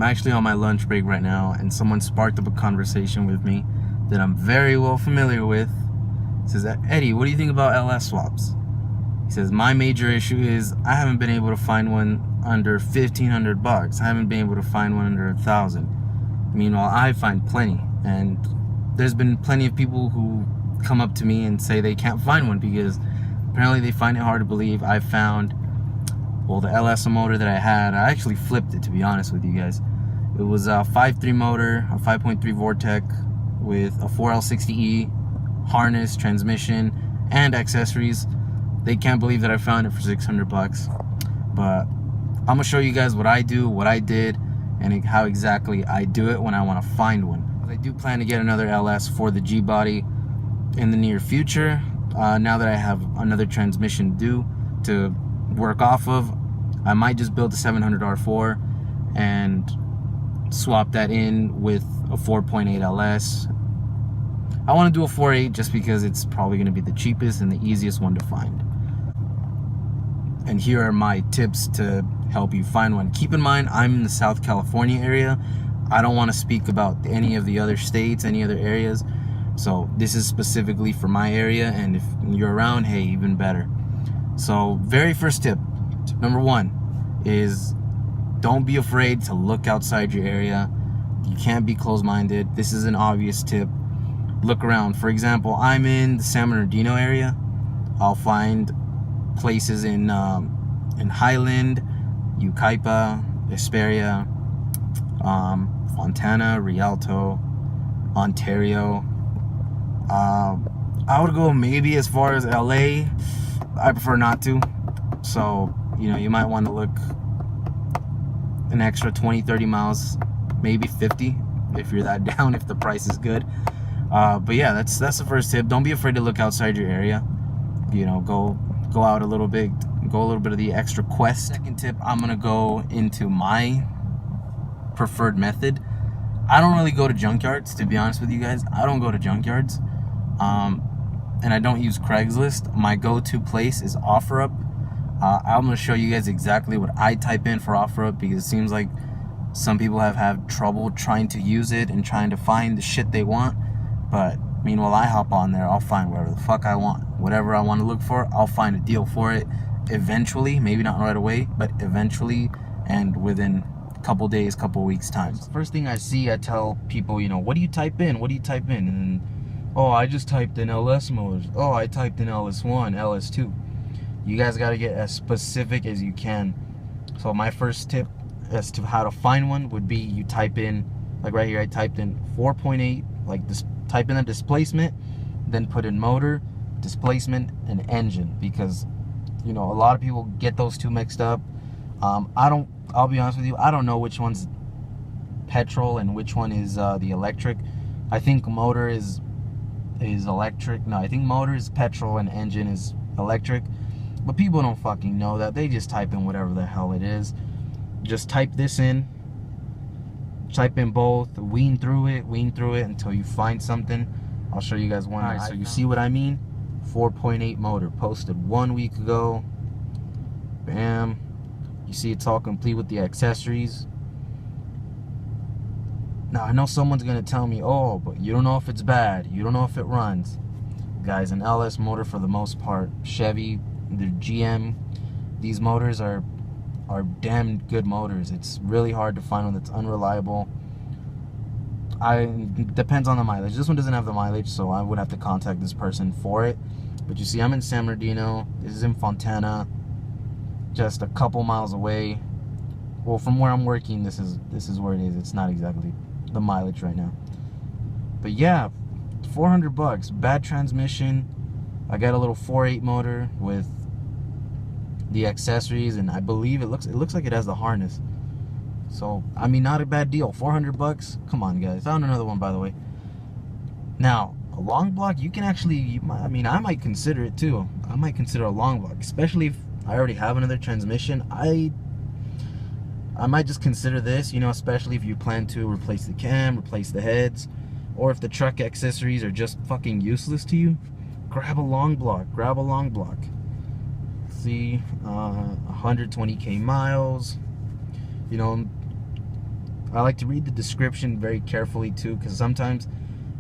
actually on my lunch break right now, and someone sparked up a conversation with me that I'm very well familiar with. He says, Eddie, what do you think about LS swaps? He says, my major issue is I haven't been able to find one under $1,500. I haven't been able to find one under $1,000. Meanwhile, I find plenty, and there's been plenty of people who come up to me and say they can't find one because apparently they find it hard to believe. I found, well, the LS motor that I had, I actually flipped it, to be honest with you guys. It was a 5.3 motor, a 5.3 Vortec with a 4L60E, harness, transmission, and accessories. They can't believe that I found it for $600. But I'm gonna show you guys what I do, what I did, and how exactly I do it when I want to find one. I do plan to get another LS for the G-body in the near future. Now that I have another transmission due to work off of, I might just build a 700 R4 and swap that in with a 4.8 LS. I want to do a 4.8 just because it's probably going to be the cheapest and the easiest one to find. And here are my tips to help you find one. Keep in mind, I'm in the South California area. I don't want to speak about any of the other states, any other areas. So this is specifically for my area, and if you're around, hey, even better. So very first tip number 1 is don't be afraid to look outside your area. You can't be closed-minded. This is an obvious tip. Look around. For example, I'm in the San Bernardino area. I'll find places in Highland, Yucaipa, Hesperia, Fontana, Rialto, Ontario. I would go maybe as far as LA. I prefer not to. So, you know, you might want to look an extra 20-30 miles, maybe 50 if you're that down, if the price is good. But yeah, that's the first tip. Don't be afraid to look outside your area. You know, go out a little bit, go a little bit of the extra quest. Second tip, I'm gonna go into my preferred method. I don't really go to junkyards, to be honest with you guys. I don't go to junkyards, and I don't use Craigslist. My go-to place is OfferUp. I'm gonna show you guys exactly what I type in for OfferUp, because it seems like some people have had trouble trying to use it and trying to find the shit they want. But meanwhile, I hop on there, I'll find whatever the fuck I want. Whatever I want to look for, I'll find a deal for it eventually. Maybe not right away, but eventually, and within a couple days, couple weeks time. First thing I see, I tell people, you know, what do you type in? What do you type in? And oh, I just typed in LS motors. Oh, I typed in LS1, LS2. You guys got to get as specific as you can. So my first tip as to how to find one would be you type in, like right here, I typed in 4.8, like this, type in the displacement, then put in motor, displacement, and engine, because, you know, a lot of people get those two mixed up. I'll be honest with you, I don't know which one's petrol and which one is the electric. I think motor is electric. No, I think motor is petrol and engine is electric. But people don't fucking know that. They just type in whatever the hell it is. Just type this in. Type in both. Wean through it until you find something. I'll show you guys one. Alright, so you see what I mean? 4.8 motor. Posted 1 week ago. Bam. You see it's all complete with the accessories. Now, I know someone's going to tell me, oh, but you don't know if it's bad. You don't know if it runs. Guys, an LS motor for the most part, Chevy, the GM, these motors are damn good motors. It's really hard to find one that's unreliable. Depends on the mileage. This one doesn't have the mileage, so I would have to contact this person for it. But you see, I'm in San Bernardino. This is in Fontana, just a couple miles away. Well, from where I'm working, this is where it is. It's not exactly the mileage right now. But yeah, $400. Bad transmission. I got a little 4.8 motor with the accessories, and I believe it looks like it has the harness. So I mean, not a bad deal. $400. Come on, guys. Found another one, by the way. Now, a long block, you can actually, I mean, I might consider it too. I might consider a long block, especially if I already have another transmission. I might just consider this, you know, especially if you plan to replace the cam, replace the heads, or if the truck accessories are just fucking useless to you. Grab a long block. Grab a long block. See, 120k miles. You know, I like to read the description very carefully too, because sometimes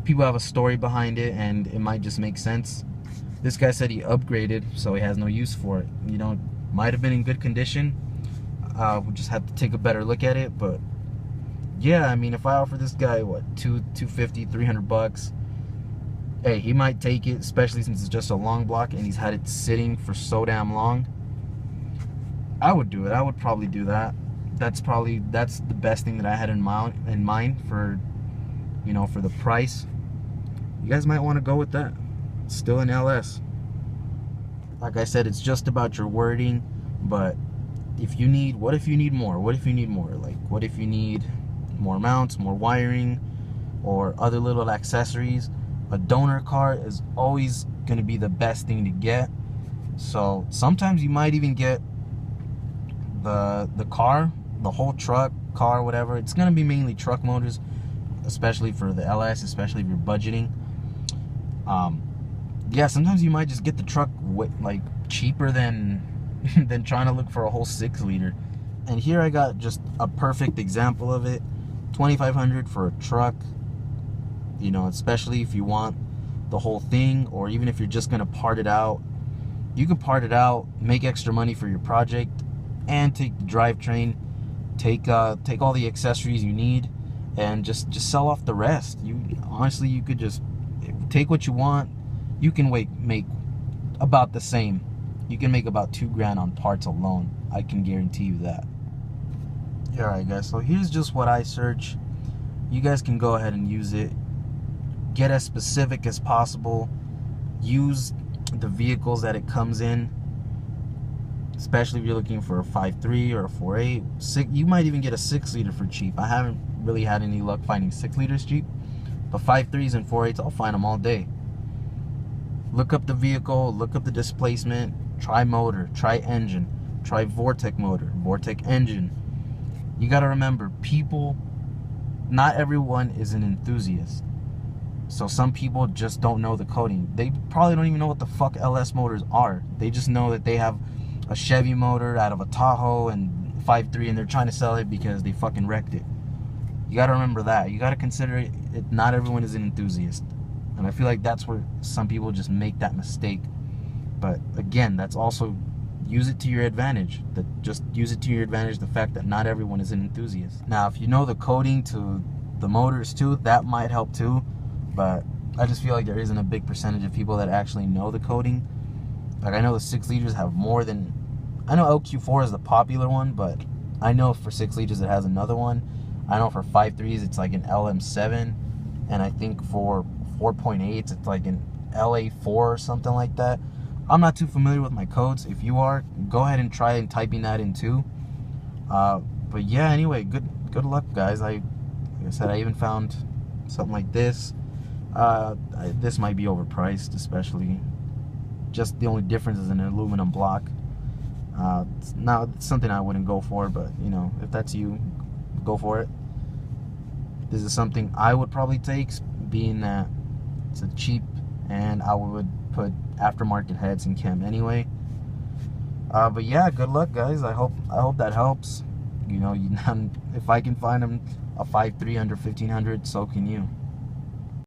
people have a story behind it and it might just make sense. This guy said he upgraded, so he has no use for it. You know, might have been in good condition. We'll just have to take a better look at it. But yeah, I mean, if I offer this guy what, $250, $300, hey, he might take it, especially since it's just a long block and he's had it sitting for so damn long. I would do it. I would probably do that. That's the best thing that I had in mind for, you know, for the price. You guys might want to go with that. It's still an LS. Like I said, it's just about your wording. But if you need, what if you need more? What if you need more? Like, what if you need more mounts, more wiring, or other little accessories? A donor car is always going to be the best thing to get. So sometimes you might even get the car, the whole truck, car, whatever. It's going to be mainly truck motors, especially for the LS, especially if you're budgeting. Yeah, sometimes you might just get the truck like cheaper than than trying to look for a whole 6-liter. And here I got just a perfect example of it. $2,500 for a truck. You know, especially if you want the whole thing, or even if you're just gonna part it out. You can part it out, make extra money for your project, and take the drivetrain, take all the accessories you need, and just sell off the rest. Honestly, you could just take what you want. You can make about the same. You can make about $2,000 on parts alone. I can guarantee you that. Yeah, alright guys, so here's just what I search. You guys can go ahead and use it. Get as specific as possible. Use the vehicles that it comes in. Especially if you're looking for a 5.3 or a 4.8. You might even get a 6-liter for cheap. I haven't really had any luck finding 6-liters cheap. But 5.3s and 4.8s, I'll find them all day. Look up the vehicle, look up the displacement, try motor, try engine, try Vortec motor, Vortec engine. You gotta remember, not everyone is an enthusiast. So some people just don't know the coding. They probably don't even know what the fuck LS motors are. They just know that they have a Chevy motor out of a Tahoe and 5.3 and they're trying to sell it because they fucking wrecked it. You gotta remember that. You gotta consider it, not everyone is an enthusiast. And I feel like that's where some people just make that mistake. But again, that's also, use it to your advantage. Just use it to your advantage, the fact that not everyone is an enthusiast. Now, if you know the coding to the motors too, that might help too. But I just feel like there isn't a big percentage of people that actually know the coding. Like, I know the 6-liters have more than, I know LQ4 is the popular one, but I know for 6-liters it has another one. I know for 5.3s it's like an LM7, and I think for 4.8s it's like an LA4 or something like that. I'm not too familiar with my codes. If you are, go ahead and try and typing that in too. But yeah, anyway, good luck guys. Like I said, I even found something like this. This might be overpriced, especially. Just the only difference is an aluminum block. It's something I wouldn't go for, but you know, if that's you, go for it. This is something I would probably take, being that it's a cheap, and I would put aftermarket heads in chem anyway. But yeah, good luck guys. I hope that helps. You know, if I can find them a 5.3 under 1,500, so can you.